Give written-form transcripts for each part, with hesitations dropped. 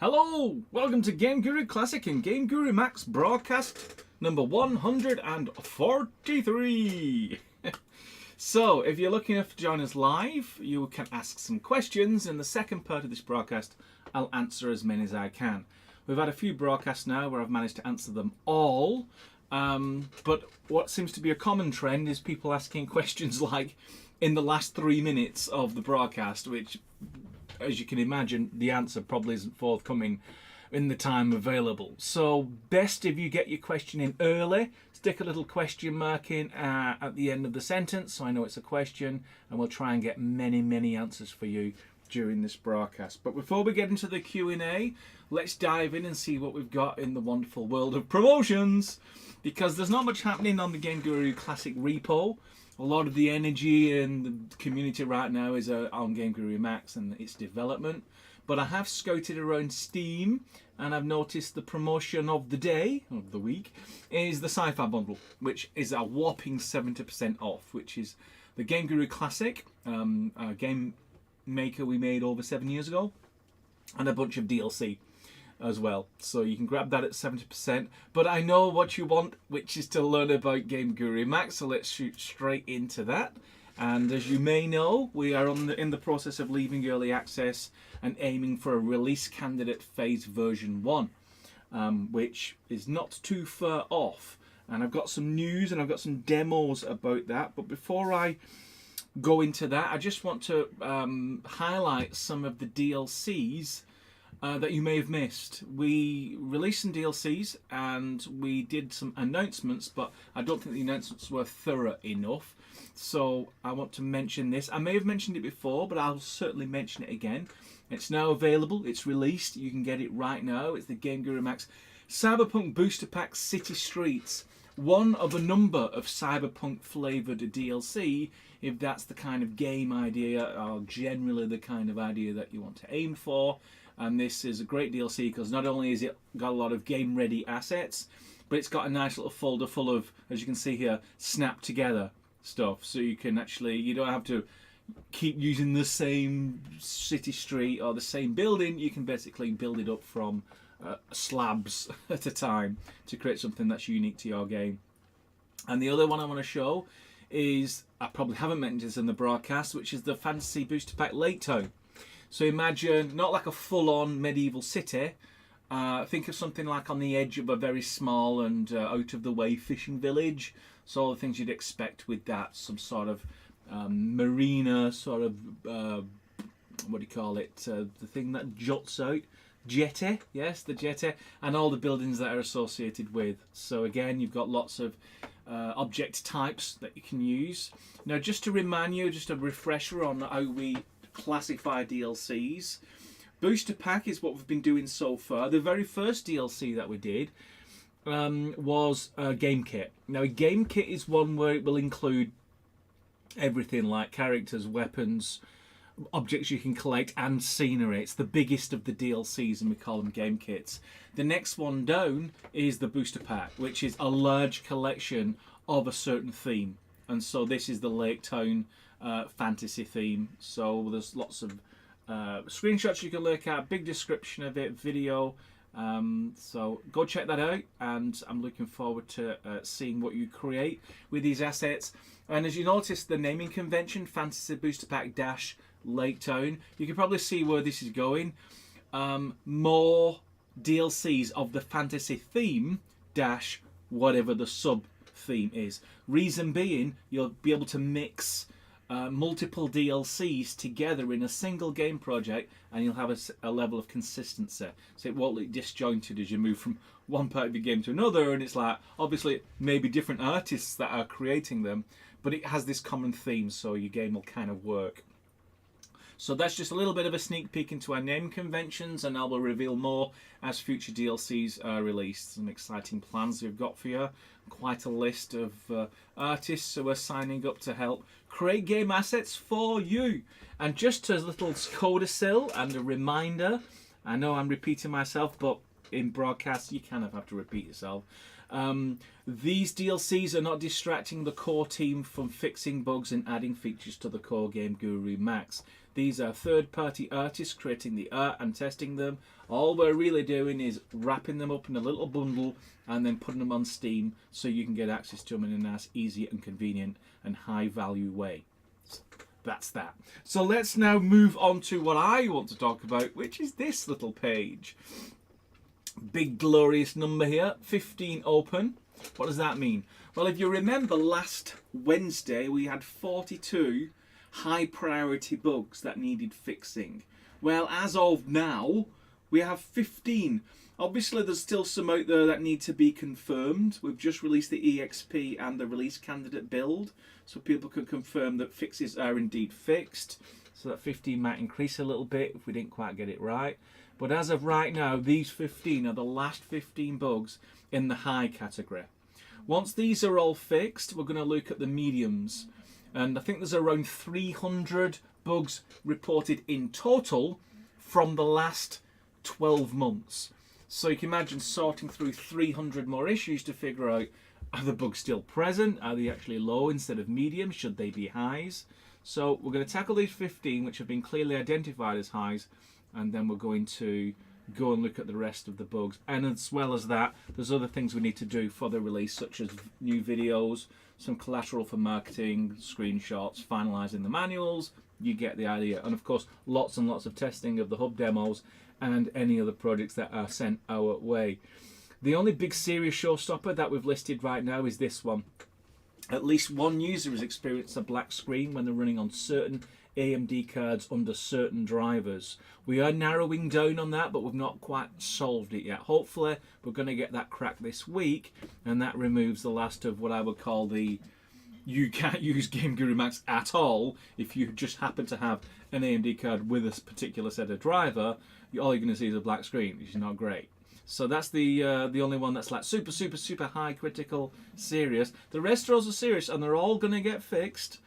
Hello, welcome to GameGuru Classic and GameGuru Max broadcast number 143. So, if you're lucky enough to join us live, you can ask some questions. In the second part of this broadcast, I'll answer as many as I can. We've had a few broadcasts now where I've managed to answer them all, but what seems to be a common trend is people asking questions like in the last 3 minutes of the broadcast, which, as you can imagine, the answer probably isn't forthcoming in the time available. So best if you get your question in early, stick a little question mark in at the end of the sentence so I know it's a question, and we'll try and get many answers for you during this broadcast. But before we get into the Q&A, let's dive in and see what we've got in the wonderful world of promotions, because there's not much happening on the GameGuru Classic repo. A lot of the energy in the community right now is on GameGuru Max and its development. But I have scouted around Steam and I've noticed the promotion of the day, of the week, is the Sci-Fi Bundle, which is a whopping 70% off, which is the GameGuru Classic, a game maker we made over 7 years ago, and a bunch of DLC as well. So you can grab that at 70%. But I know what you want, which is to learn about GameGuru Max, so let's shoot straight into that. And as you may know, we are in the process of leaving early access and aiming for a release candidate phase version 1, which is not too far off. And I've got some news and I've got some demos about that. But before I go into that, I just want to highlight some of the DLCs that you may have missed. We released some DLCs and we did some announcements, but I don't think the announcements were thorough enough. So I want to mention this. I may have mentioned it before, but I'll certainly mention it again. It's now available. It's released. You can get it right now. It's the GameGuru Max Cyberpunk Booster Pack City Streets. One of a number of Cyberpunk flavoured DLC, if that's the kind of game idea or generally the kind of idea that you want to aim for. And this is a great DLC because not only has it got a lot of game-ready assets, but it's got a nice little folder full of, as you can see here, snap together stuff. So you can actually, you don't have to keep using the same city street or the same building. You can basically build it up from slabs at a time to create something that's unique to your game. And the other one I want to show is, I probably haven't mentioned this in the broadcast, which is the Fantasy Booster Pack Lake Town. So imagine not like a full-on medieval city. Think of something like on the edge of a very small and out-of-the-way fishing village. So all the things you'd expect with that, some sort of marina, sort of, what do you call it, the thing that juts out. Jetty, yes, the jetty, and all the buildings that are associated with. So again, you've got lots of object types that you can use. Now, just to remind you, just a refresher on how we classify DLCs. Booster Pack is what we've been doing so far. The very first DLC that we did was a game kit. Now, a game kit is one where it will include everything like characters, weapons, objects you can collect, and scenery. It's the biggest of the DLCs and we call them game kits. The next one down is the Booster Pack, which is a large collection of a certain theme. And so this is the Lake Town fantasy theme. So there's lots of screenshots you can look at, big description of it, video. So go check that out, and I'm looking forward to seeing what you create with these assets. And as you notice, the naming convention, Fantasy Booster Pack Dash Lake Town, you can probably see where this is going. More DLCs of the fantasy theme dash whatever the sub theme is. Reason being, you'll be able to mix multiple DLCs together in a single game project, and you'll have a level of consistency. So it won't look disjointed as you move from one part of the game to another, and it's like, obviously, maybe different artists that are creating them, but it has this common theme, so your game will kind of work. So that's just a little bit of a sneak peek into our name conventions, and I will reveal more as future DLCs are released. Some exciting plans we've got for you. Quite a list of artists who are signing up to help create game assets for you. And just as a little codicil and a reminder, I know I'm repeating myself, but in broadcast you kind of have to repeat yourself. These DLCs are not distracting the core team from fixing bugs and adding features to the core GameGuru Max. These are third-party artists creating the art and testing them. All we're really doing is wrapping them up in a little bundle and then putting them on Steam so you can get access to them in a nice, easy and convenient and high-value way. That's that. So let's now move on to what I want to talk about, which is this little page. Big glorious number here, 15 open. What does that mean? Well, if you remember last Wednesday, we had 42 high priority bugs that needed fixing. Well, as of now, we have 15. Obviously, there's still some out there that need to be confirmed. We've just released the EXP and the release candidate build, so people can confirm that fixes are indeed fixed. So that 15 might increase a little bit if we didn't quite get it right. But as of right now, these 15 are the last 15 bugs in the high category. Once these are all fixed, we're going to look at the mediums. And I think there's around 300 bugs reported in total from the last 12 months. So you can imagine sorting through 300 more issues to figure out, are the bugs still present? Are they actually low instead of medium? Should they be highs? So we're going to tackle these 15 which have been clearly identified as highs, and then we're going to go and look at the rest of the bugs. And as well as that, there's other things we need to do for the release, such as new videos, some collateral for marketing, screenshots, finalising the manuals. You get the idea. And of course, lots and lots of testing of the hub demos and any other projects that are sent our way. The only big serious showstopper that we've listed right now is this one. At least one user has experienced a black screen when they're running on certain AMD cards under certain drivers. We are narrowing down on that, but we've not quite solved it yet. Hopefully, we're going to get that cracked this week, and that removes the last of what I would call the you can't use GameGuru Max at all if you just happen to have an AMD card with a particular set of driver. All you're going to see is a black screen, which is not great. So that's the only one that's like super high critical serious. The rest are also serious, and they're all going to get fixed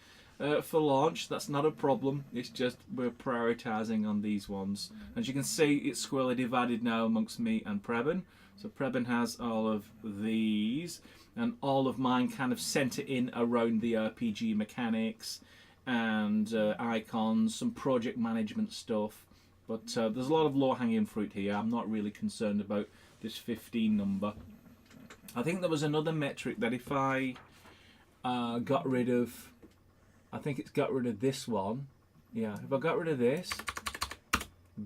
for launch. That's not a problem. It's just we're prioritising on these ones. As you can see, it's squarely divided now amongst me and Preben. So Preben has all of these, and all of mine kind of centre in around the RPG mechanics and icons, some project management stuff. But there's a lot of low-hanging fruit here. I'm not really concerned about this 15 number. I think there was another metric that if I got rid of, I think it's got rid of this one. Yeah, if I got rid of this,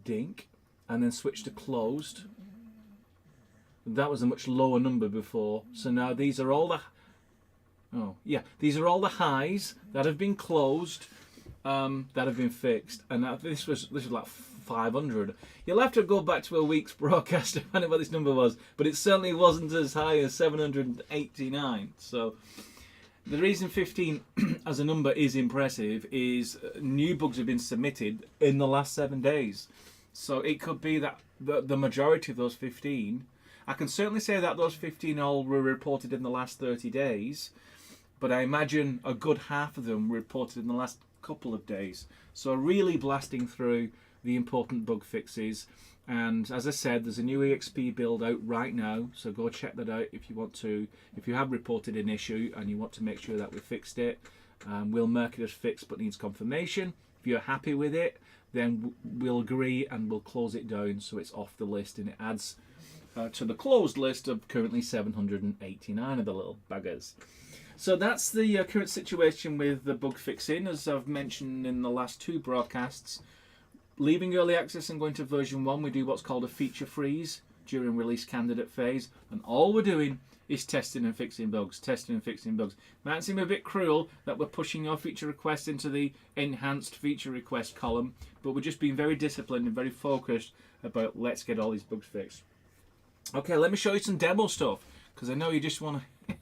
dink, and then switch to closed, that was a much lower number before. So now these are all the, these are all the highs that have been closed, that have been fixed, and this was like 500. You'll have to go back to a week's broadcast to find out what this number was, but it certainly wasn't as high as 789. So the reason 15 as a number is impressive is new bugs have been submitted in the last 7 days. So it could be that the majority of those 15, I can certainly say that those 15 all were reported in the last 30 days, but I imagine a good half of them were reported in the last couple of days. So really blasting through the important bug fixes. And as I said, there's a new EXP build out right now, so go check that out if you want to. If you have reported an issue and you want to make sure that we fixed it, we'll mark it as fixed but needs confirmation. If you're happy with it, then we'll agree and we'll close it down so it's off the list, and it adds to the closed list of currently 789 of the little buggers. So that's the current situation with the bug fixing. As I've mentioned in the last 2 broadcasts, leaving early access and going to version 1, we do what's called a feature freeze during release candidate phase, and all we're doing is testing and fixing bugs, Might seem a bit cruel that we're pushing your feature requests into the enhanced feature request column, but we're just being very disciplined and very focused about let's get all these bugs fixed. Okay, let me show you some demo stuff, because I know you just want to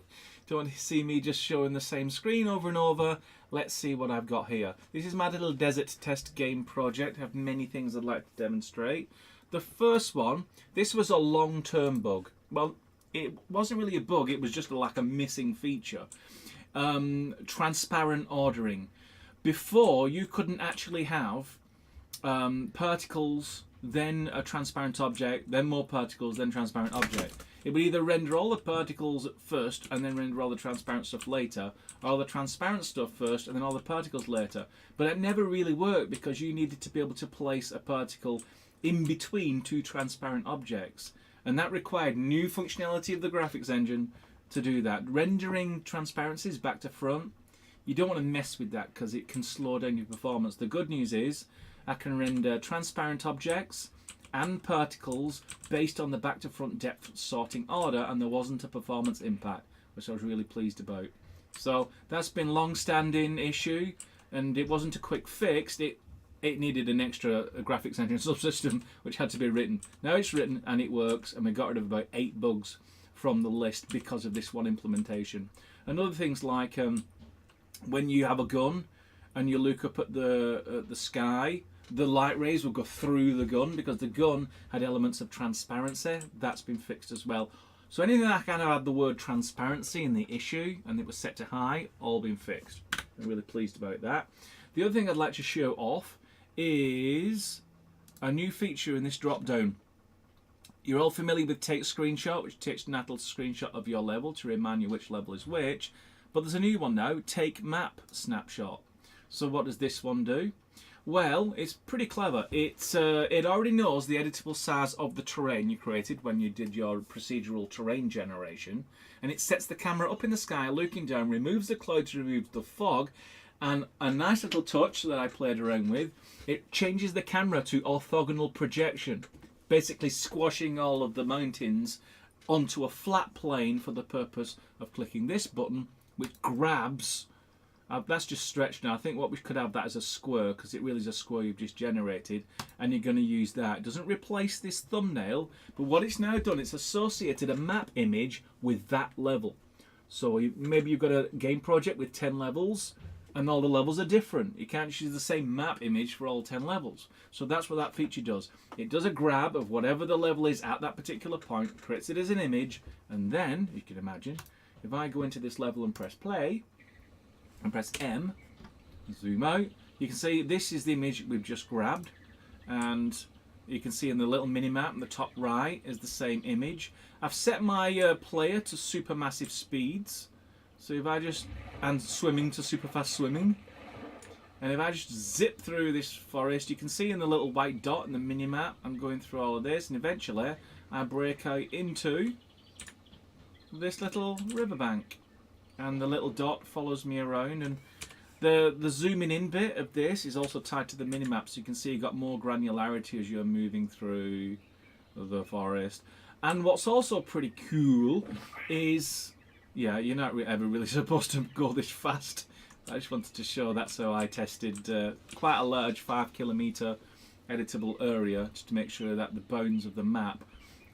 don't want to see me just showing the same screen over and over. Let's see what I've got here. This is my little desert test game project. I have many things I'd like to demonstrate. The first one, this was a long-term bug. Well, it wasn't really a bug, it was just like a missing feature. Transparent ordering. Before, you couldn't actually have particles, then a transparent object, then more particles, then transparent object. It would either render all the particles first and then render all the transparent stuff later, or all the transparent stuff first and then all the particles later. But it never really worked because you needed to be able to place a particle in between two transparent objects. And that required new functionality of the graphics engine to do that. Rendering transparencies back to front, you don't want to mess with that because it can slow down your performance. The good news is I can render transparent objects and particles based on the back to front depth sorting order, and there wasn't a performance impact, which I was really pleased about. So that's been a long-standing issue, and it wasn't a quick fix. It needed an extra graphics engine subsystem which had to be written. Now it's written and it works, and we got rid of about 8 bugs from the list because of this one implementation. And other things like when you have a gun and you look up at the sky, the light rays will go through the gun because the gun had elements of transparency. That's been fixed as well. So anything that kind of had the word transparency in the issue and it was set to high, all been fixed. I'm really pleased about that. The other thing I'd like to show off is a new feature in this drop down. You're all familiar with Take Screenshot, which takes an actual screenshot of your level to remind you which level is which. But there's a new one now, Take Map Snapshot. So what does this one do? Well, it's pretty clever. It already knows the editable size of the terrain you created when you did your procedural terrain generation, and it sets the camera up in the sky, looking down, removes the clouds, removes the fog, and a nice little touch that I played around with, it changes the camera to orthogonal projection, basically squashing all of the mountains onto a flat plane for the purpose of clicking this button, which grabs. That's just stretched now. I think what we could have that as a square, because it really is a square you've just generated, and you're going to use that. It doesn't replace this thumbnail, but what it's now done, it's associated a map image with that level. So maybe you've got a game project with 10 levels, and all the levels are different. You can't use the same map image for all 10 levels. So that's what that feature does. It does a grab of whatever the level is at that particular point, creates it as an image, and then, you can imagine, if I go into this level and press play, and press M, zoom out, you can see this is the image we've just grabbed, and you can see in the little mini-map in the top right is the same image. I've set my player to supermassive speeds, so if I just, and swimming to super fast swimming, and if I just zip through this forest, you can see in the little white dot in the mini-map, I'm going through all of this, and eventually I break out into this little riverbank. And the little dot follows me around, and the zooming in bit of this is also tied to the minimap, so you can see you've got more granularity as you're moving through the forest. And what's also pretty cool is, yeah, you're not ever really supposed to go this fast. I just wanted to show that's how I tested quite a large 5 kilometer editable area just to make sure that the bounds of the map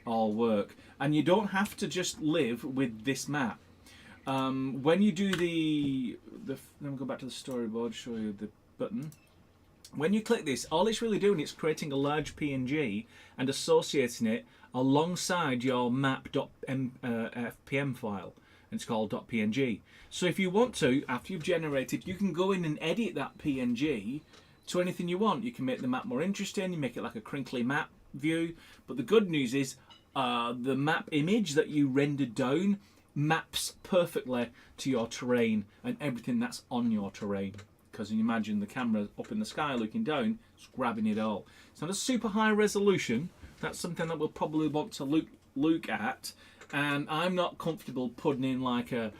all work. And you don't have to just live with this map. When you do let me go back to the storyboard, show you the button. When you click this, all it's really doing is creating a large PNG and associating it alongside your map.fpm file, and it's called .png. So if you want to, after you've generated, you can go in and edit that PNG to anything you want. You can make the map more interesting, you make it like a crinkly map view, but the good news is the map image that you rendered down maps perfectly to your terrain and everything that's on your terrain, because you imagine the camera up in the sky looking down, it's grabbing it all. It's not a super high resolution. That's something that we'll probably want to look at, and I'm not comfortable putting in like a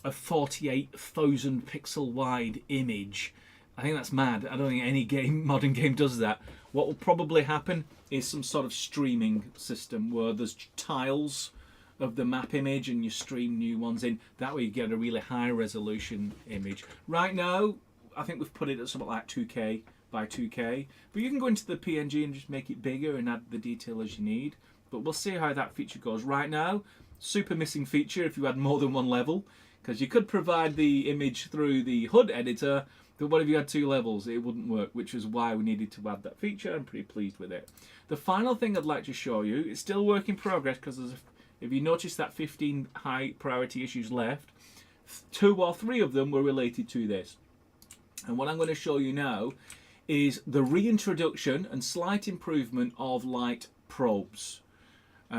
48,000 pixel wide image. I think that's mad. I don't think any modern game does that. What will probably happen is some sort of streaming system where there's tiles of the map image and you stream new ones in. That way you get a really high resolution image. Right now, I think we've put it at something like 2K by 2K, but you can go into the PNG and just make it bigger and add the detail as you need. But we'll see how that feature goes. Right now, super missing feature if you had more than one level, because you could provide the image through the HUD editor, but what if you had 2 levels? It wouldn't work, which is why we needed to add that feature. I'm pretty pleased with it. The final thing I'd like to show you, it's still work in progress, because if you notice that 15 high priority issues left, 2 or 3 of them were related to this. And what I'm going to show you now is the reintroduction and slight improvement of light probes.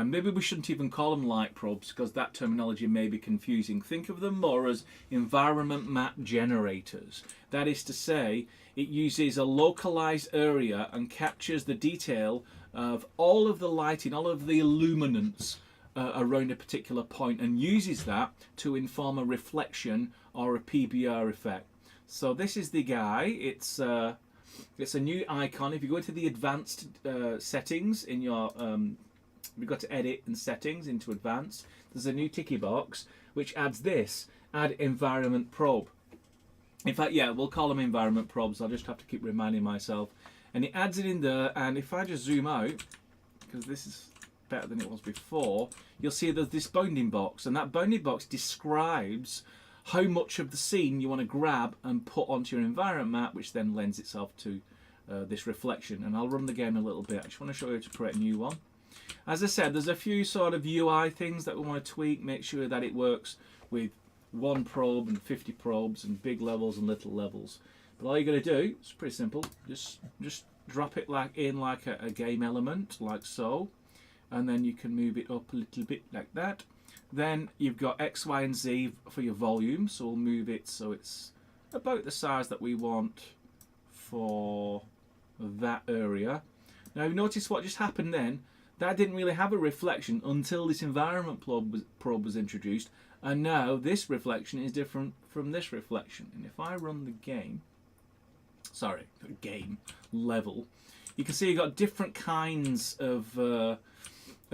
Maybe we shouldn't even call them light probes because that terminology may be confusing. Think of them more as environment map generators. That is to say, it uses a localized area and captures the detail of all of the lighting, all of the illuminance around a particular point, and uses that to inform a reflection or a PBR effect. So this is the guy. It's a new icon. If you go into the advanced settings in your we've got to edit and settings into advanced. There's a new ticky box which adds this, add environment probe. In fact, yeah, we'll call them environment probes. I'll just have to keep reminding myself. And it adds it in there, and if I just zoom out, because this is better than it was before, you'll see there's this bounding box, and that bounding box describes how much of the scene you want to grab and put onto your environment map, which then lends itself to this reflection. And I'll run the game a little bit. I just want to show you how to create a new one. As I said, there's a few sort of UI things that we want to tweak, make sure that it works with 1 probe and 50 probes and big levels and little levels. But all you got to do, it's pretty simple, just drop it like a game element, like so, and then you can move it up a little bit like that. Then you've got X, Y, and Z for your volume, so we'll move it so it's about the size that we want for that area. Now notice what just happened then. That didn't really have a reflection until this environment probe was introduced, and now this reflection is different from this reflection. And if I run the game, level, you can see you've got different kinds of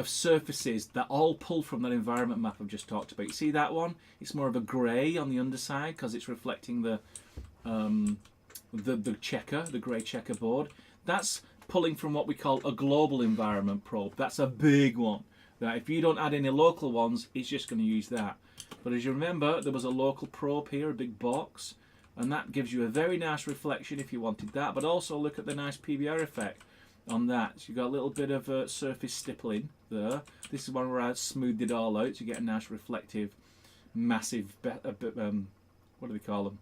surfaces that all pull from that environment map I've just talked about. You see that one? It's more of a grey on the underside because it's reflecting the grey checkerboard. That's pulling from what we call a global environment probe. That's a big one. That if you don't add any local ones, it's just going to use that. But as you remember, there was a local probe here, a big box, and that gives you a very nice reflection if you wanted that. But also look at the nice PBR effect on that. So you've got a little bit of surface stippling there. This is one where I smoothed it all out, so you get a nice reflective, massive, what do they call them?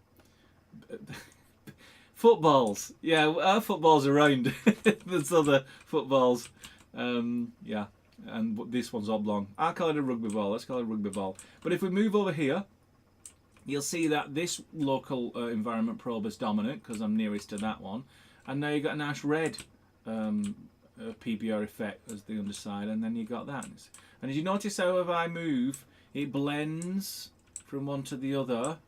Footballs. Yeah, our footballs are round. There's other footballs. Yeah, and this one's oblong. I call it a rugby ball. Let's call it a rugby ball. But if we move over here, you'll see that this local environment probe is dominant because I'm nearest to that one. And now you've got a nice red PBR effect as the underside, and then you got that. And as you notice how if I move, it blends from one to the other.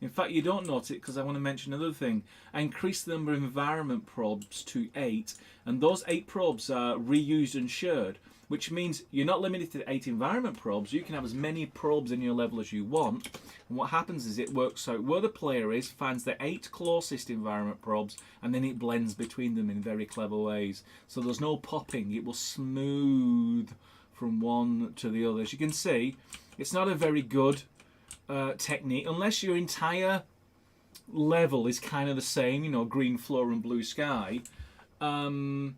In fact, you don't notice it because I want to mention another thing. I increased the number of environment probes to 8, and those 8 probes are reused and shared, which means you're not limited to 8 environment probes. You can have as many probes in your level as you want, and what happens is it works out where the player is, finds the 8 closest environment probes, and then it blends between them in very clever ways. So there's no popping. It will smooth from one to the other. As you can see, it's not a very good technique unless your entire level is kind of the same, you know, green floor and blue sky. Unless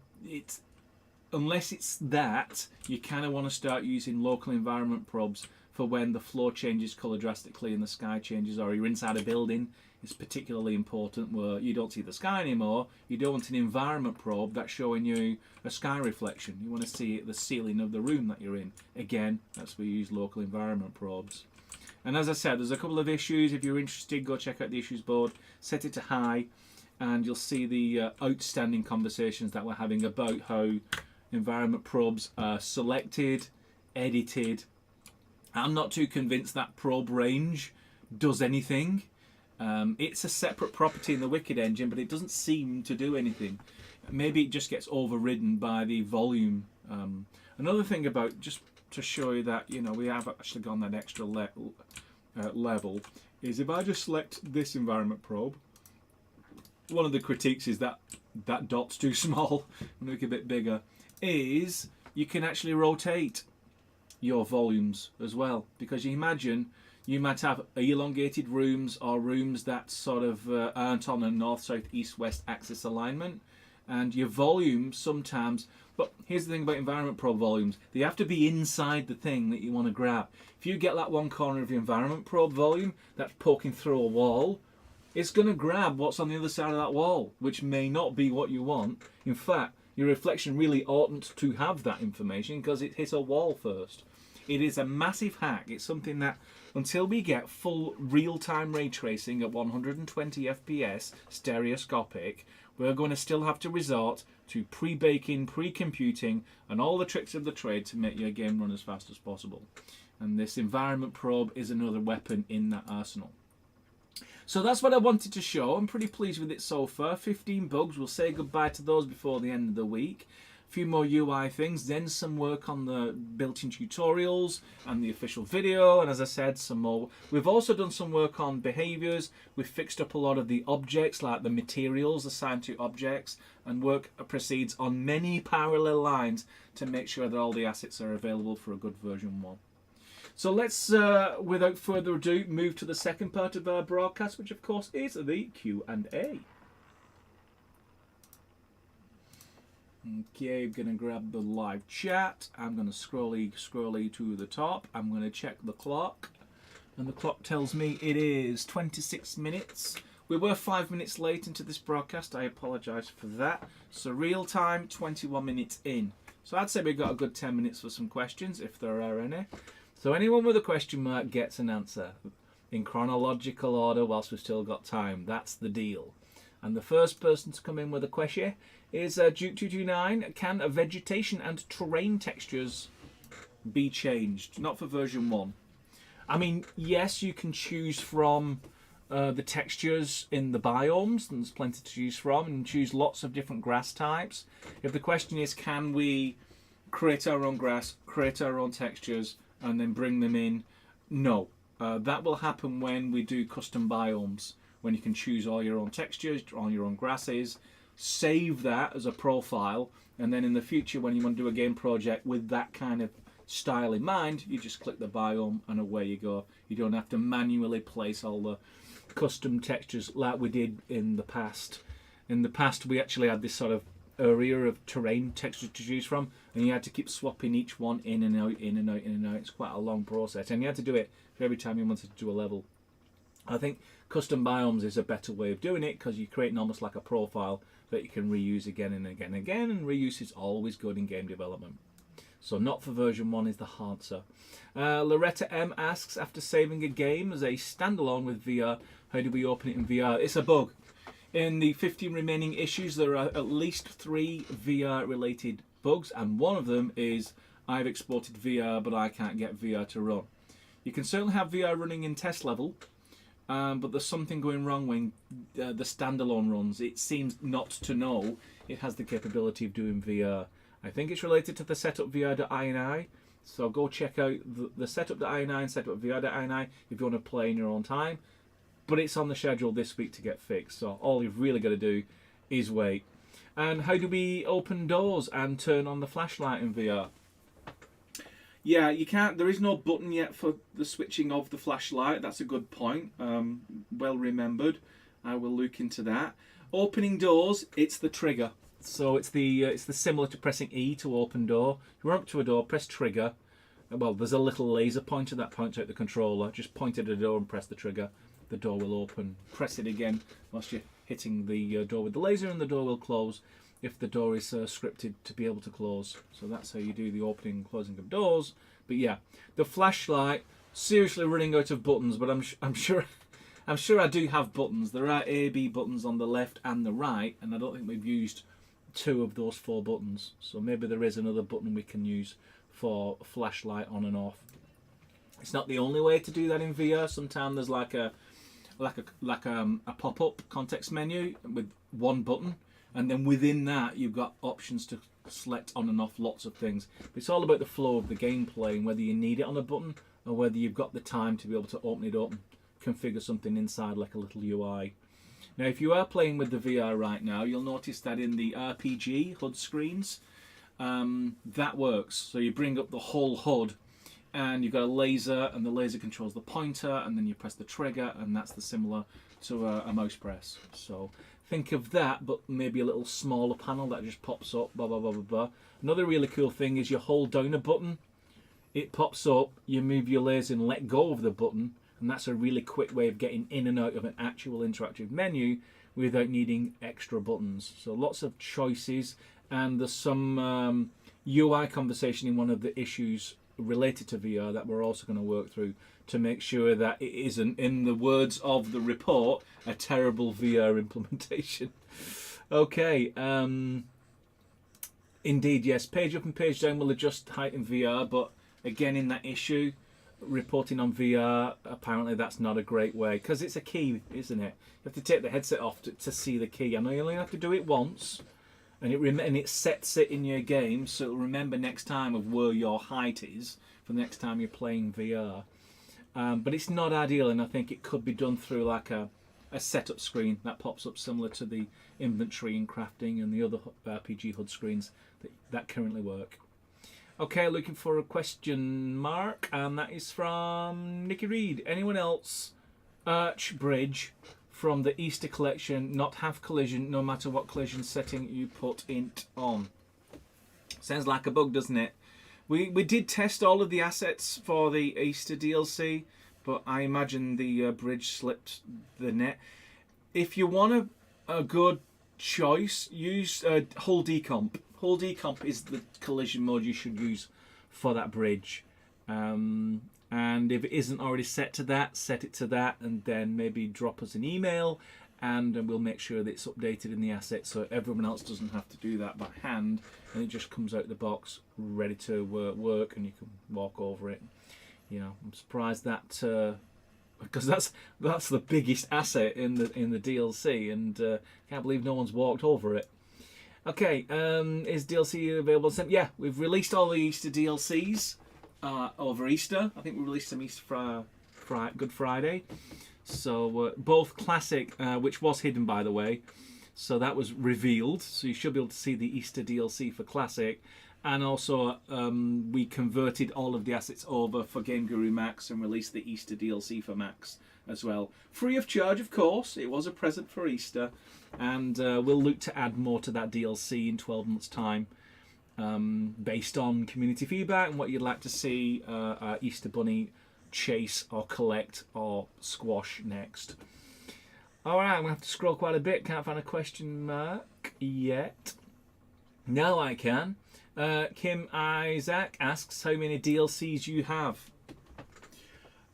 it's that, you kind of want to start using local environment probes for when the floor changes colour drastically and the sky changes, or you're inside a building. It's particularly important where you don't see the sky anymore. You don't want an environment probe that's showing you a sky reflection. You want to see the ceiling of the room that you're in. Again, that's where you use local environment probes. And as I said, there's a couple of issues. If you're interested, go check out the issues board, set it to high, and you'll see the outstanding conversations that we're having about how environment probes are selected, edited. I'm not too convinced that probe range does anything. It's a separate property in the Wicked engine, but it doesn't seem to do anything. Maybe it just gets overridden by the volume. Another thing about, just to show you that, you know, we have actually gone that extra level, is if I just select this environment probe, one of the critiques is that that dot's too small, make it a bit bigger, is you can actually rotate your volumes as well, because you imagine you might have elongated rooms or rooms that sort of aren't on a north, south, east, west axis alignment, and your volume sometimes. But here's the thing about environment probe volumes. They have to be inside the thing that you want to grab. If you get that one corner of your environment probe volume that's poking through a wall, it's going to grab what's on the other side of that wall, which may not be what you want. In fact, Your reflection really oughtn't to have that information because it hit a wall first. It is a massive hack. It's something that, until we get full real-time ray tracing at 120 FPS stereoscopic, we're going to still have to resort to pre-baking, pre-computing, and all the tricks of the trade to make your game run as fast as possible. And this environment probe is another weapon in that arsenal. So that's what I wanted to show. I'm pretty pleased with it so far. 15 bugs. We'll say goodbye to those before the end of the week. A few more UI things, then some work on the built-in tutorials and the official video, and as I said, some more. We've also done some work on behaviors. We've fixed up a lot of the objects, like the materials assigned to objects, and work proceeds on many parallel lines to make sure that all the assets are available for a good version 1. So let's, without further ado, move to the second part of our broadcast, which of course is the Q&A. Okay, I'm going to grab the live chat. I'm going to scrolly to the top. I'm going to check the clock. And the clock tells me it is 26 minutes. We were 5 minutes late into this broadcast. I apologise for that. So real time, 21 minutes in. So I'd say we've got a good 10 minutes for some questions, if there are any. So anyone with a question mark gets an answer in chronological order whilst we've still got time. That's the deal. And the first person to come in with a question is Duke229. Can vegetation and terrain textures be changed? Not for version 1. I mean, yes, you can choose from the textures in the biomes, and there's plenty to choose from, and choose lots of different grass types. If the question is, can we create our own grass, create our own textures, and then bring them in? No. That will happen when we do custom biomes, when you can choose all your own textures, all your own grasses, save that as a profile, and then in the future when you want to do a game project with that kind of style in mind, you just click the biome and away you go. You don't have to manually place all the custom textures like we did in the past. In the past we actually had this sort of area of terrain textures to choose from, and you had to keep swapping each one in and out, in and out, in and out. It's quite a long process, and you had to do it for every time you wanted to do a level. I think custom biomes is a better way of doing it because you're creating almost like a profile that you can reuse again and again and again, and reuse is always good in game development. So not for version 1 is the answer. Loretta M asks, after saving a game as a standalone with VR, how do we open it in VR? It's a bug. In the 15 remaining issues, there are at least 3 VR related bugs, and one of them is I've exported VR but I can't get VR to run. You can certainly have VR running in test level, but there's something going wrong when the standalone runs. It seems not to know it has the capability of doing VR. I think it's related to the setup.vr.ini, so go check out the setup.ini and setup.vr.ini if you want to play in your own time. But it's on the schedule this week to get fixed, so all you've really got to do is wait. And how do we open doors and turn on the flashlight in VR? Yeah, you can't. There is no button yet for the switching of the flashlight. That's a good point. Well remembered. I will look into that. Opening doors, it's the trigger. So it's the similar to pressing E to open door. You run up to a door, press trigger. Well, there's a little laser pointer that points out the controller. Just point it at the door and press the trigger. The door will open. Press it again whilst you're hitting the door with the laser, and the door will close if the door is scripted to be able to close. So that's how you do the opening and closing of doors. But yeah, the flashlight, seriously running out of buttons, but I'm sure I do have buttons. There are A, B buttons on the left and the right, and I don't think we've used 2 of those 4 buttons. So maybe there is another button we can use for flashlight on and off. It's not the only way to do that in VR. Sometimes there's like a pop-up context menu with 1 button, and then within that you've got options to select on and off lots of things. But it's all about the flow of the gameplay and whether you need it on a button or whether you've got the time to be able to open it up and configure something inside like a little UI. Now if you are playing with the VR right now, you'll notice that in the RPG HUD screens that works. So you bring up the whole HUD and you've got a laser, and the laser controls the pointer, and then you press the trigger, and that's the similar to a mouse press. So think of that, but maybe a little smaller panel that just pops up, blah, blah, blah, blah, blah. Another really cool thing is you hold down a button, it pops up, you move your laser and let go of the button, and that's a really quick way of getting in and out of an actual interactive menu without needing extra buttons. So lots of choices, and there's some UI conversation in one of the issues related to VR that we're also going to work through to make sure that it isn't, in the words of the report, a terrible VR implementation. Okay, indeed, yes, page up and page down will adjust height in VR, but again, in that issue, reporting on VR, apparently that's not a great way, because it's a key, isn't it? You have to take the headset off to see the key. I know you only have to do it once, and it sets it in your game, so it'll remember next time of where your height is for the next time you're playing VR. But it's not ideal, and I think it could be done through like a setup screen that pops up similar to the inventory and crafting and the other RPG HUD screens that currently work. Okay, looking for a question mark, and that is from Nikki Reed. Anyone else? Arch Bridge from the Easter collection, not have collision no matter what collision setting you put it on. Sounds like a bug, doesn't it? We did test all of the assets for the Easter DLC, but I imagine the bridge slipped the net. If you want a good choice, use Hull Decomp. Hull Decomp is the collision mode you should use for that bridge. And if it isn't already set to that, set it to that, and then maybe drop us an email, and we'll make sure that it's updated in the asset so everyone else doesn't have to do that by hand, and it just comes out the box ready to work, and you can walk over it. You know, I'm surprised that because that's the biggest asset in the DLC, and can't believe no one's walked over it. Okay, is DLC available? Yeah, we've released all the Easter DLCs over Easter. I think we released them Easter Good Friday. So both Classic, which was hidden by the way, so that was revealed. So you should be able to see the Easter DLC for Classic. And also we converted all of the assets over for GameGuru Max and released the Easter DLC for Max as well. Free of charge, of course. It was a present for Easter. And we'll look to add more to that DLC in 12 months' time based on community feedback and what you'd like to see our Easter Bunny chase or collect or squash next. Alright, I'm going to have to scroll quite a bit. Can't find a question mark yet. Now I can. Kim Isaac asks how many DLCs you have.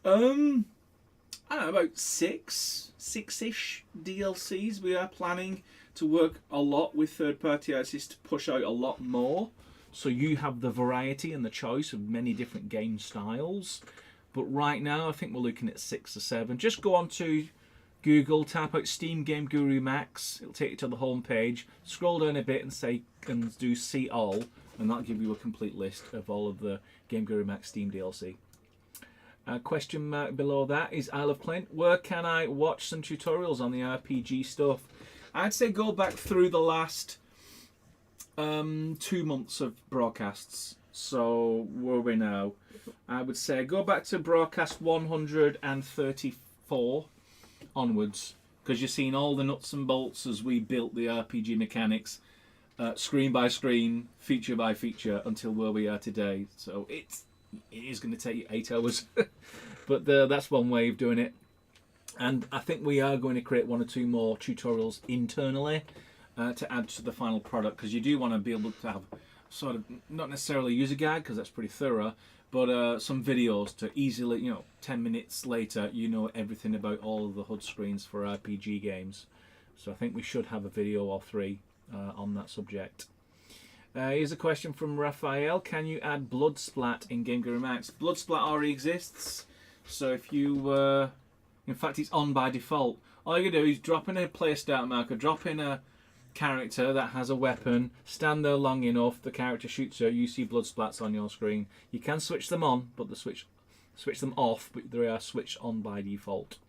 I don't know, about six-ish DLCs. We are planning to work a lot with third-party artists to push out a lot more, so you have the variety and the choice of many different game styles. But right now, I think we're looking at 6 or 7. Just go on to Google, type out Steam GameGuru Max. It'll take you to the home page. Scroll down a bit and do See All, and that'll give you a complete list of all of the GameGuru Max Steam DLC. Question mark below that is Isle of Clint. Where can I watch some tutorials on the RPG stuff? I'd say go back through the last 2 months of broadcasts. So where are we now? I would say go back to broadcast 134 onwards, because you've seen all the nuts and bolts as we built the RPG mechanics, screen by screen, feature by feature, until where we are today. So it is going to take you 8 hours, but that's one way of doing it. And I think we are going to create 1 or 2 more tutorials internally to add to the final product, because you do want to be able to have sort of, not necessarily a user guide, because that's pretty thorough, but some videos to easily, 10 minutes later, you know everything about all of the HUD screens for RPG games. So I think we should have a video or 3 on that subject. Here's a question from Raphael. Can you add blood splat in GameGuru Max? Blood splat already exists. So if you, in fact, it's on by default. All you do is drop in a player start marker, drop in a character that has a weapon, stand there long enough, the character shoots her, you see blood splats on your screen. You can switch them on, but switch them off, but they are switched on by default.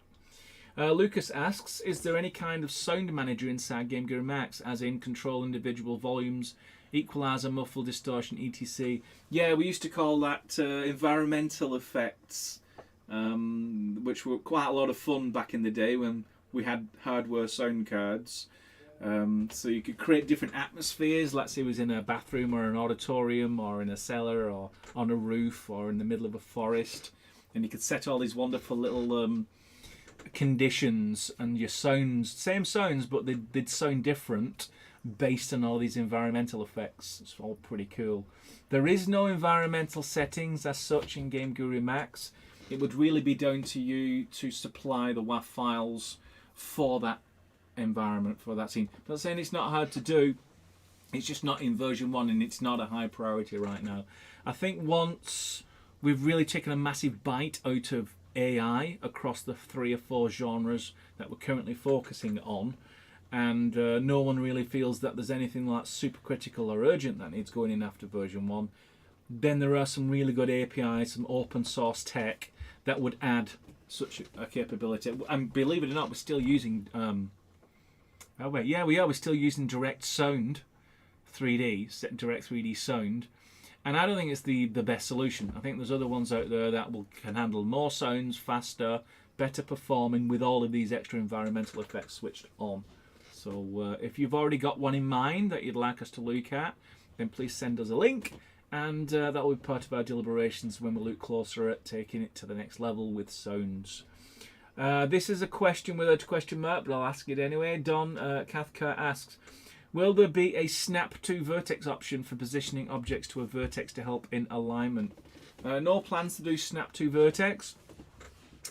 Lucas asks, is there any kind of sound manager inside GameGuru Max, as in control individual volumes, equalizer, muffle, distortion, etc.? Yeah, we used to call that environmental effects, which were quite a lot of fun back in the day when we had hardware sound cards. So you could create different atmospheres. Let's say it was in a bathroom or an auditorium or in a cellar or on a roof or in the middle of a forest, and you could set all these wonderful little conditions, and your sounds, same sounds, but they'd sound different, based on all these environmental effects. It's all pretty cool. There is no environmental settings as such in GameGuru Max. It would really be down to you to supply the WAF files for that environment, for that scene. I'm not saying it's not hard to do. It's just not in version 1 and it's not a high priority right now. I think once we've really taken a massive bite out of AI across the 3 or 4 genres that we're currently focusing on, and no one really feels that there's anything like super critical or urgent that needs going in after version 1, then there are some really good APIs, some open source tech that would add such a capability. And believe it or not, we're still using we're still using direct sound 3D, direct 3D sound, and I don't think it's the best solution. I think there's other ones out there that can handle more sounds faster, better performing with all of these extra environmental effects switched on. So if you've already got one in mind that you'd like us to look at, then please send us a link, and that will be part of our deliberations when we look closer at taking it to the next level with sounds. This is a question without a question mark, but I'll ask it anyway. Don Cathcart asks, will there be a snap to vertex option for positioning objects to a vertex to help in alignment? No plans to do snap to vertex.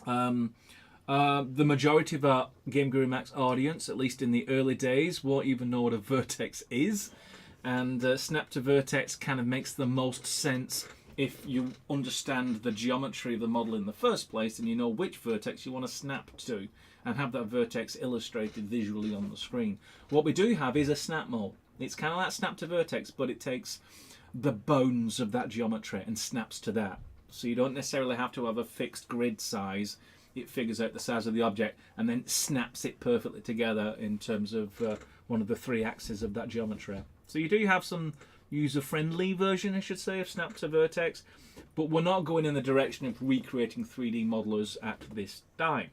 The majority of our GameGuru Max audience, at least in the early days, won't even know what a vertex is. And snap to vertex kind of makes the most sense if you understand the geometry of the model in the first place and you know which vertex you want to snap to and have that vertex illustrated visually on the screen. What we do have is a snap mode. It's kind of like snap to vertex, but it takes the bones of that geometry and snaps to that. So you don't necessarily have to have a fixed grid size. It figures out the size of the object and then snaps it perfectly together in terms of one of the 3 axes of that geometry. So you do have some user-friendly version, I should say, of snap to vertex, but we're not going in the direction of recreating 3D modelers at this time.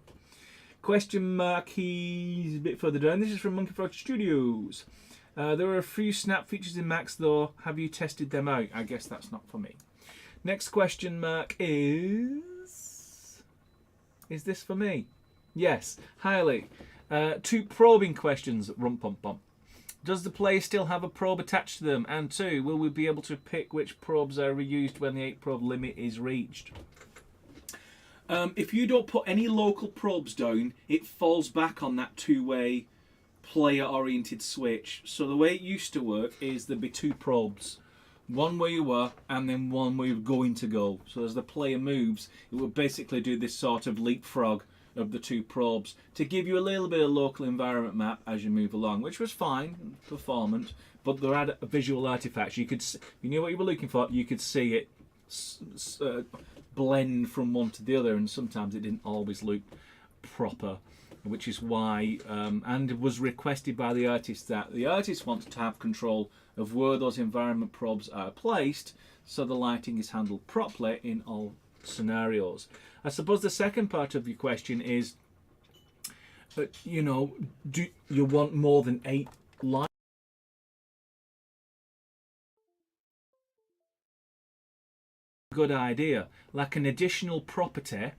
Question mark, he's a bit further down. This is from Monkey Frog Studios. There are a few snap features in Max though. Have you tested them out? I guess that's not for me. Next question mark is this for me? Yes, highly. 2 probing questions. Rum pum pum. Does the player still have a probe attached to them? And 2, will we be able to pick which probes are reused when the 8 probe limit is reached? If you don't put any local probes down, it falls back on that 2-way player-oriented switch. So the way it used to work is there'd be 2 probes. One where you were, and then one where you're going to go. So as the player moves, it would basically do this sort of leapfrog of the 2 probes to give you a little bit of local environment map as you move along, which was fine, performant, but there had a visual artifacts. You knew what you were looking for, you could see it blend from one to the other, and sometimes it didn't always look proper, which is why, and it was requested by the artist that the artist wants to have control of where those environment probes are placed so the lighting is handled properly in all scenarios. I suppose the second part of your question is, do you want more than 8 lights? Good idea, like an additional property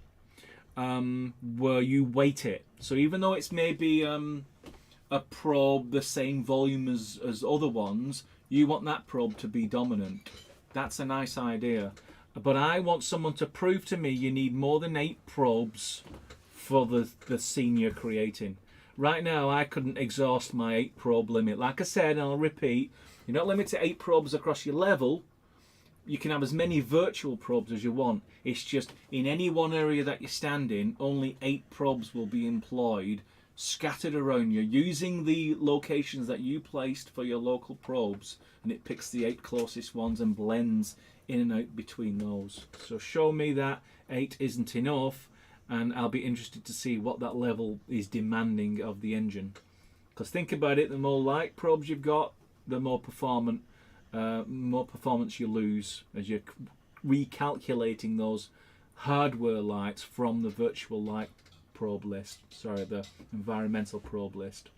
where you weight it. So even though it's maybe a probe the same volume as other ones, you want that probe to be dominant. That's a nice idea. But I want someone to prove to me you need more than 8 probes for the scene you're creating. Right now, I couldn't exhaust my 8 probe limit. Like I said, and I'll repeat, you're not limited to 8 probes across your level. You can have as many virtual probes as you want. It's just in any one area that you stand in, only 8 probes will be employed, scattered around you, using the locations that you placed for your local probes, and it picks the 8 closest ones and blends in and out between those. So show me that 8 isn't enough, and I'll be interested to see what that level is demanding of the engine. Because think about it, the more light probes you've got, the more performance you lose as you're recalculating those hardware lights from the virtual light probe list. Sorry, the environmental probe list.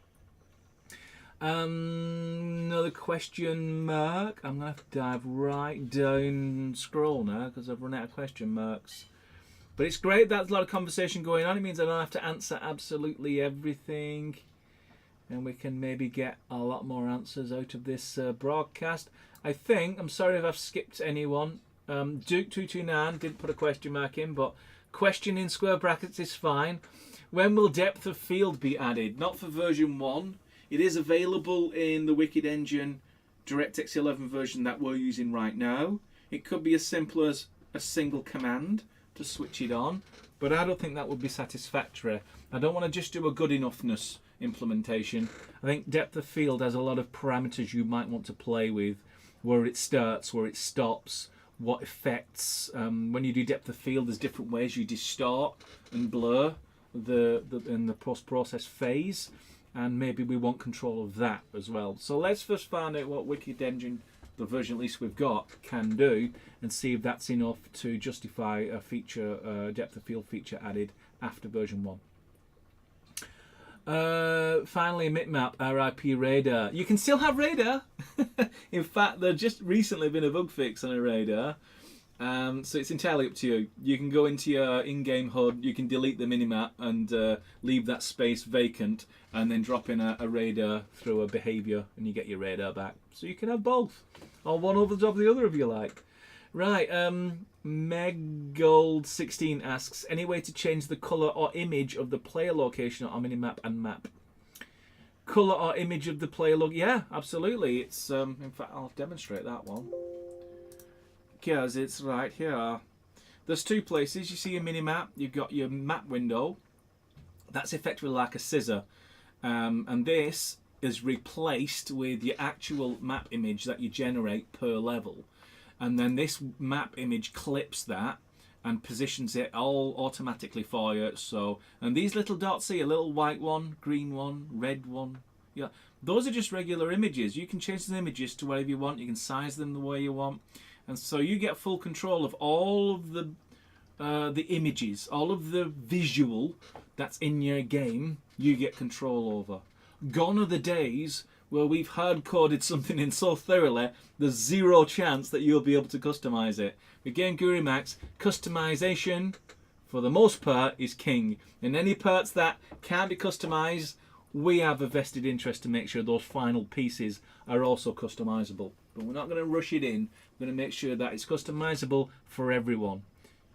Another question mark. I'm going to have to dive right down and scroll now because I've run out of question marks. But it's great that there's a lot of conversation going on. It means I don't have to answer absolutely everything. and we can maybe get a lot more answers out of this broadcast. I think, I'm sorry if I've skipped anyone. Duke229 didn't put a question mark in, but question in square brackets is fine. When will depth of field be added? Not for version 1. It is available in the Wicked Engine DirectX 11 version that we're using right now. It could be as simple as a single command to switch it on, but I don't think that would be satisfactory. I don't want to just do a good enoughness implementation. I think depth of field has a lot of parameters you might want to play with, where it starts, where it stops, what effects. When you do depth of field, there's different ways you distort and blur in the post-process phase, and maybe we want control of that as well. So let's first find out what Wicked Engine, the version at least we've got, can do, and see if that's enough to justify a feature, depth of field feature added after version 1. Finally, Minimap RIP Radar. You can still have Radar. In fact, there just recently been a bug fix on a Radar. So it's entirely up to you. You can go into your in-game HUD, you can delete the minimap and leave that space vacant, and then drop in a radar through a behavior, and you get your radar back. So you can have both, or one over the top of the other if you like. Right, Meggold16 asks, any way to change the colour or image of the player location on minimap and map? Colour or image of the player look? Yeah, absolutely. It's in fact, I'll demonstrate that one. Because it's right here. There's two places. You see your minimap, you've got your map window. That's effectively like a scissor. And this is replaced with your actual map image that you generate per level. And then this map image clips that and positions it all automatically for you. So, and these little dots here, a little white one, green one, red one, yeah, those are just regular images. You can change the images to whatever you want. You can size them the way you want. And so you get full control of all of the images, all of the visual that's in your game, you get control over. Gone are the days where we've hard-coded something in so thoroughly, there's zero chance that you'll be able to customize it. With GameGuru Max, customization, for the most part, is king. And any parts that can't be customized, we have a vested interest to make sure those final pieces are also customizable. But we're not going to rush it in. We're going to make sure that it's customizable for everyone.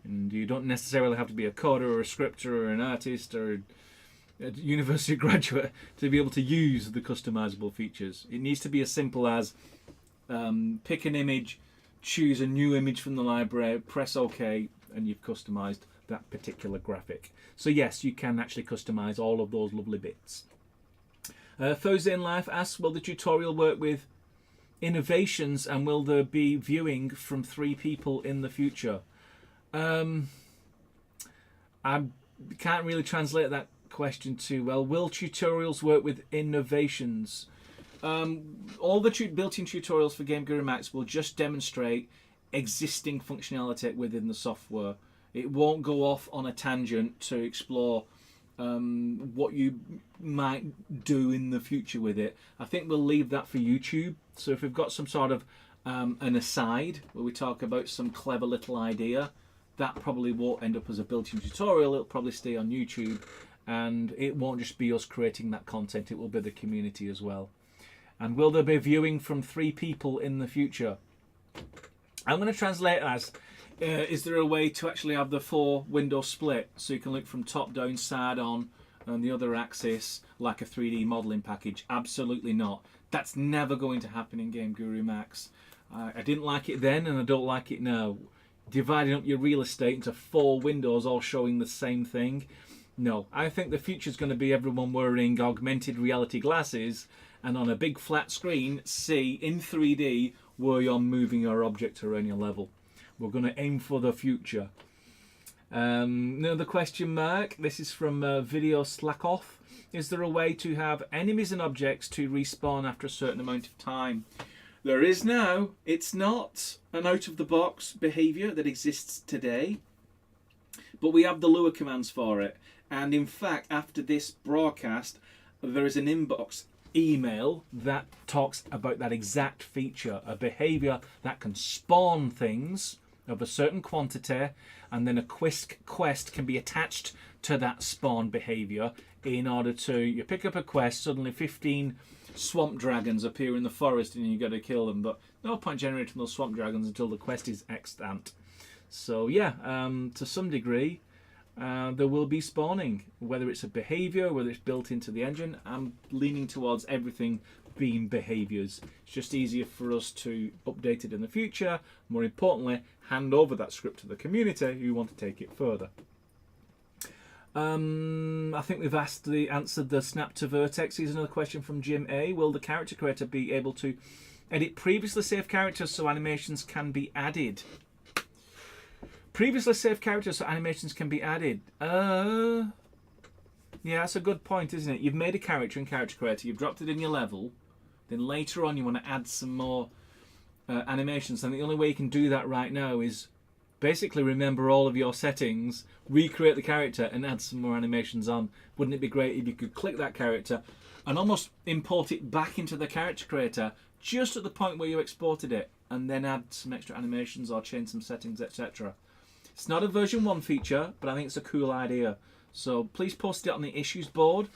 And you don't necessarily have to be a coder or a scripter or an artist or a university graduate to be able to use the customizable features. It needs to be as simple as pick an image, choose a new image from the library, press OK, and you've customized that particular graphic. So yes, you can actually customize all of those lovely bits. Fose in Life asks, will the tutorial work with innovations, and will there be viewing from 3 people in the future? I can't really translate that question too well. Will tutorials work with innovations? All the built-in tutorials for GameGuru Max will just demonstrate existing functionality within the software. It won't go off on a tangent to explore what you might do in the future with it. I think we'll leave that for YouTube. So if we've got some sort of an aside where we talk about some clever little idea, that probably won't end up as a built-in tutorial. It'll probably stay on YouTube, and it won't just be us creating that content. It will be the community as well. And will there be viewing from 3 people in the future? I'm going to translate as, is there a way to actually have the 4 window split so you can look from top down, side on, and the other axis like a 3D modeling package? Absolutely not. That's never going to happen in GameGuru Max. I didn't like it then, and I don't like it now. Dividing up your real estate into 4 windows all showing the same thing. No, I think the future is going to be everyone wearing augmented reality glasses and on a big flat screen see in 3D where you're moving your object around your level. We're going to aim for the future. Another question mark. This is from Video Slackoff. Is there a way to have enemies and objects to respawn after a certain amount of time? There is now. It's not an out-of-the-box behaviour that exists today, but we have the lure commands for it. And in fact, after this broadcast, there is an inbox email that talks about that exact feature, a behaviour that can spawn things of a certain quantity, and then a quest can be attached to that spawn behavior in order to, you pick up a quest, suddenly 15 swamp dragons appear in the forest and you got to kill them, but no point generating those swamp dragons until the quest is extant. So yeah, to some degree there will be spawning, whether it's a behavior, whether it's built into the engine. I'm leaning towards everything being behaviors. It's just easier for us to update it in the future. More importantly, hand over that script to the community who want to take it further. I think we've answered the snap to Vertex. Here's another question from Jim A. Will the character creator be able to edit previously saved characters so animations can be added? Previously saved characters so animations can be added. Yeah, that's a good point, isn't it? You've made a character in Character Creator, you've dropped it in your level, then later on you want to add some more animations. And the only way you can do that right now is basically remember all of your settings, recreate the character, and add some more animations on. Wouldn't it be great if you could click that character and almost import it back into the Character Creator just at the point where you exported it, and then add some extra animations or change some settings, etc. It's not a version 1 feature, but I think it's a cool idea. So please post it on the issues board.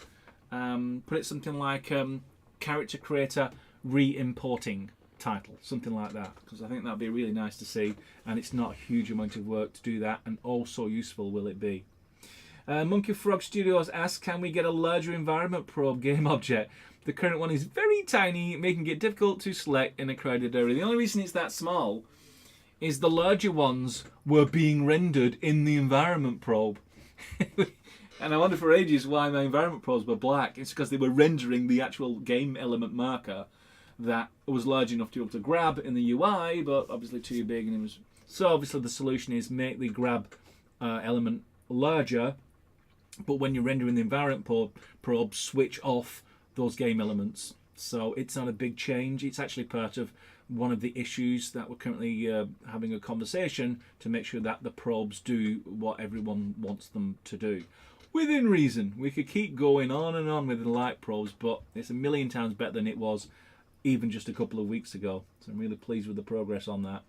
Put it something like Character Creator re-importing title, something like that, because I think that'd be really nice to see, and it's not a huge amount of work to do that, and also useful will it be. Monkey Frog Studios asks, can we get a larger environment probe game object? The current one is very tiny, making it difficult to select in a crowded area. The only reason it's that small is the larger ones were being rendered in the environment probe. And I wonder for ages why my environment probes were black. It's because they were rendering the actual game element marker that was large enough to be able to grab in the UI, but obviously too big. And it was so obviously the solution is make the grab element larger, but when you're rendering the environment probe, switch off those game elements. So it's not a big change. It's actually part of one of the issues that we're currently having a conversation to make sure that the probes do what everyone wants them to do. Within reason. We could keep going on and on with the light probes, but it's a million times better than it was even just a couple of weeks ago. So I'm really pleased with the progress on that.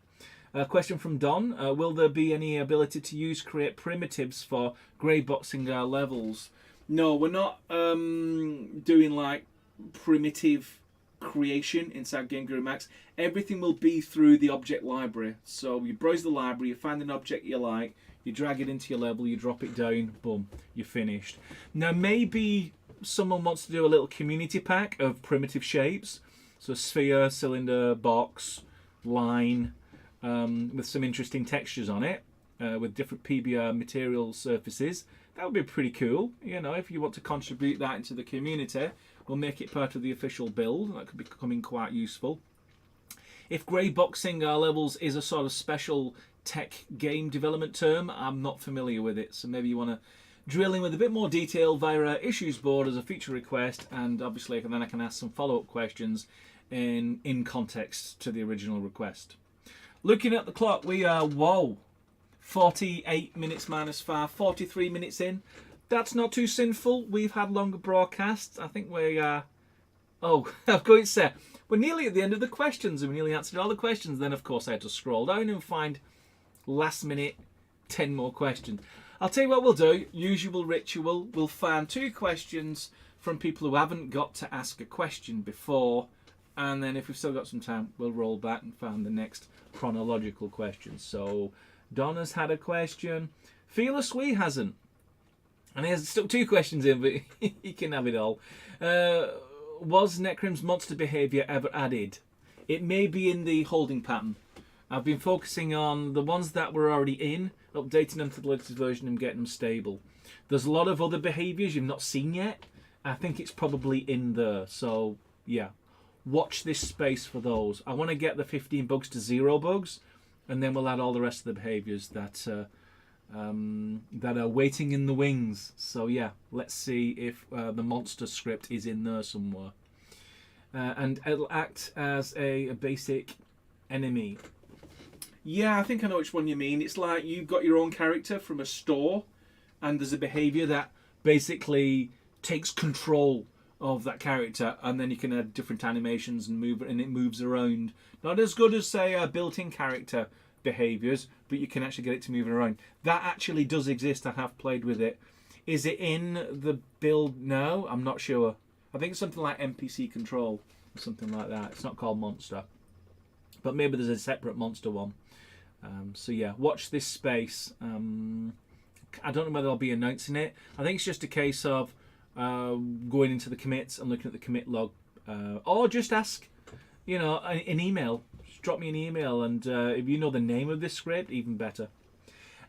A question from Don. Will there be any ability to create primitives for grey boxing our levels? No, we're not doing like primitive creation inside GameGuru Max. Everything will be through the object library. So you browse the library, you find an object you like, you drag it into your level, you drop it down, boom, you're finished. Now maybe someone wants to do a little community pack of primitive shapes. So sphere, cylinder, box, line, with some interesting textures on it, with different PBR material surfaces. That would be pretty cool. You know, if you want to contribute that into the community, we'll make it part of the official build. That could be becoming quite useful. If grey boxing our levels is a sort of special tech game development term, I'm not familiar with it. So maybe you want to drill in with a bit more detail via our issues board as a feature request, and obviously then I can ask some follow-up questions in context to the original request. Looking at the clock, we are, 48 minutes minus 5, 43 minutes in. That's not too sinful. We've had longer broadcasts. I think we are... I'm going to say, we're nearly at the end of the questions, and we nearly answered all the questions. Then, of course, I had to scroll down and find last minute 10 more questions. I'll tell you what we'll do. Usual ritual. We'll find 2 questions from people who haven't got to ask a question before. And then if we've still got some time, we'll roll back and find the next chronological question. So Donna's had a question. Fearless Wee hasn't. And he has stuck 2 questions in, but he can have it all. Was Necrim's monster behaviour ever added? It may be in the holding pattern. I've been focusing on the ones that were already in, updating them to the latest version and getting them stable. There's a lot of other behaviours you've not seen yet. I think it's probably in there. So, yeah. Watch this space for those. I want to get the 15 bugs to 0 bugs, and then we'll add all the rest of the behaviours that are waiting in the wings. So yeah, let's see if the monster script is in there somewhere. And it'll act as a basic enemy. Yeah, I think I know which one you mean. It's like you've got your own character from a store, and there's a behaviour that basically takes control of that character, and then you can add different animations and it moves around. Not as good as, say, a built-in character behaviours, but you can actually get it to move around. That actually does exist. I have played with it. Is it in the build now? I'm not sure. I think it's something like NPC control or something like that. It's not called Monster, but maybe there's a separate Monster one. So yeah, watch this space. I don't know whether I'll be announcing it. I think it's just a case of going into the commits and looking at the commit log, or just ask, an email. Just drop me an email, and if you know the name of this script, even better.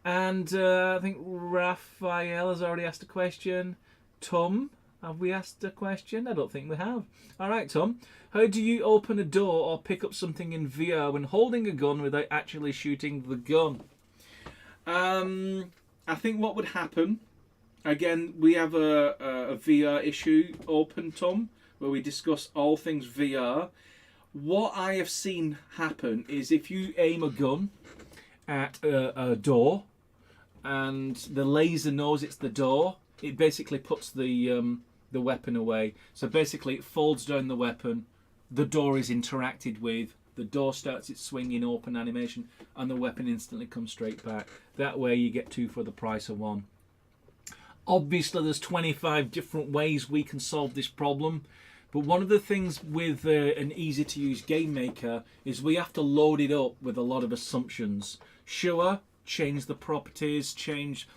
And I think Raphael has already asked a question. Tom, have we asked a question? I don't think we have. All right, Tom. How do you open a door or pick up something in VR when holding a gun without actually shooting the gun? I think what would happen, again, we have a VR issue open, Tom, where we discuss all things VR. What I have seen happen is if you aim a gun at a door and the laser knows it's the door, it basically puts the weapon away. So basically it folds down the weapon, the door is interacted with, the door starts its swinging open animation, and the weapon instantly comes straight back. That way you get 2 for the price of 1. Obviously there's 25 different ways we can solve this problem, but one of the things with an easy to use game maker is we have to load it up with a lot of assumptions. Sure, change the properties, change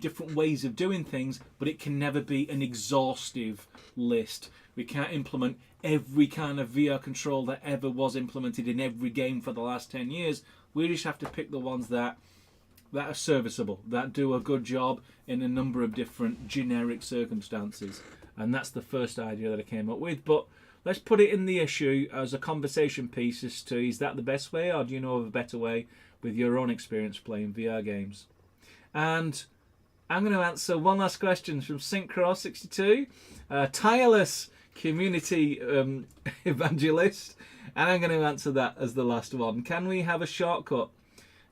different ways of doing things, but it can never be an exhaustive list. We can't implement every kind of VR control that ever was implemented in every game for the last 10 years. We just have to pick the ones that are serviceable, that do a good job in a number of different generic circumstances. And that's the first idea that I came up with. But let's put it in the issue as a conversation piece as to, is that the best way, or do you know of a better way with your own experience playing VR games? And I'm going to answer one last question from Synchro62, tireless community evangelist, and I'm going to answer that as the last one. Can we have a shortcut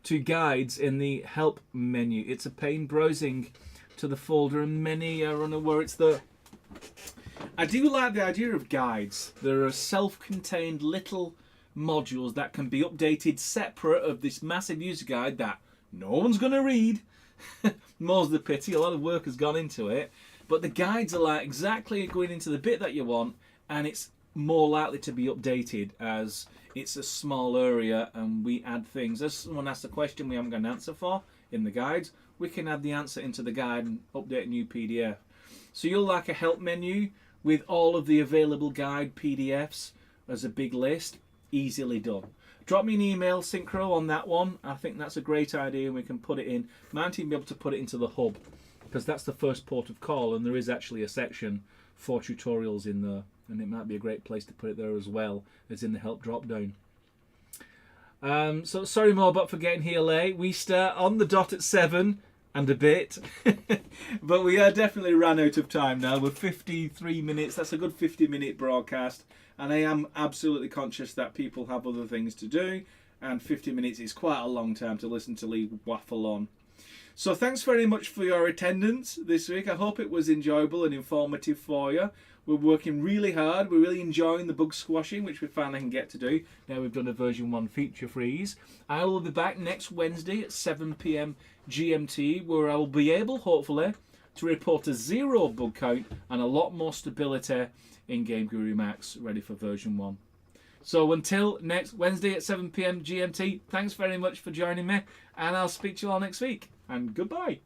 to guides in the help menu? It's a pain browsing to the folder, and many are unaware it's the... I do like the idea of guides. There are self-contained little modules that can be updated separate of this massive user guide that no one's going to read. More's the pity, a lot of work has gone into it. But the guides are like exactly going into the bit that you want, and it's more likely to be updated as it's a small area and we add things. As someone asked a question we haven't got an answer for in the guides, we can add the answer into the guide and update a new PDF. So you'll like a help menu with all of the available guide PDFs as a big list, easily done. Drop me an email, Synchro, on that one. I think that's a great idea, and we can put it in. Might even be able to put it into the hub, because that's the first port of call, and there is actually a section for tutorials in there, and it might be a great place to put it there as well as in the help drop down. So sorry Mobot for getting here late. We start on the dot at 7 and a bit, but we are definitely ran out of time now. We're 53 minutes. That's a good 50-minute broadcast, and I am absolutely conscious that people have other things to do, and 50 minutes is quite a long time to listen to Lee waffle on. So thanks very much for your attendance this week. I hope it was enjoyable and informative for you. We're working really hard. We're really enjoying the bug squashing, which we finally can get to do. Now we've done a version 1 feature freeze. I will be back next Wednesday at 7 PM GMT, where I will be able, hopefully, to report a 0 bug count and a lot more stability in GameGuru Max, ready for version 1. So until next Wednesday at 7 PM GMT, thanks very much for joining me, and I'll speak to you all next week. And goodbye.